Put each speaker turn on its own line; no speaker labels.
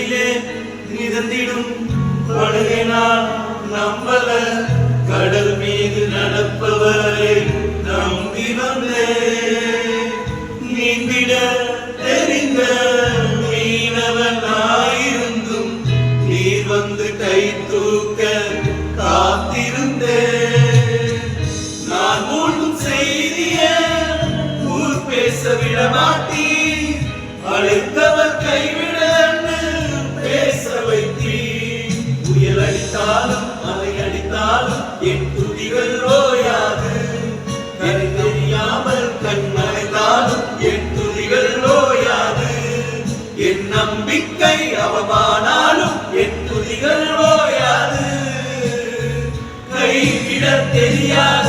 கடலிலே மிதந்திடும் படகை நான் நம்பல. கடல் மீது நடப்பவரை நம்பி வந்தேன். நீந்திட தெரிந்த மீனவனாயிருந்தும் நீர் வந்து கை தூக்க காத்திருந்தேன். நான் மூழ்கும் செய்திய ஊர் பேச விட மாட்டீர். அழைத்தவர் கைவிட பேச வைத்தீர். புயல் அடித்தாலும் அலை அடித்தாலும் என் துதிகள் ஓயாது. கரை தெரியாமல் கண் மறைந்தாலும் என் துதிகள் ஓயாது. என் நம்பிக்கை அவமானாலும் என் துதிகள் ஓயாது. கைவிட தெரியாது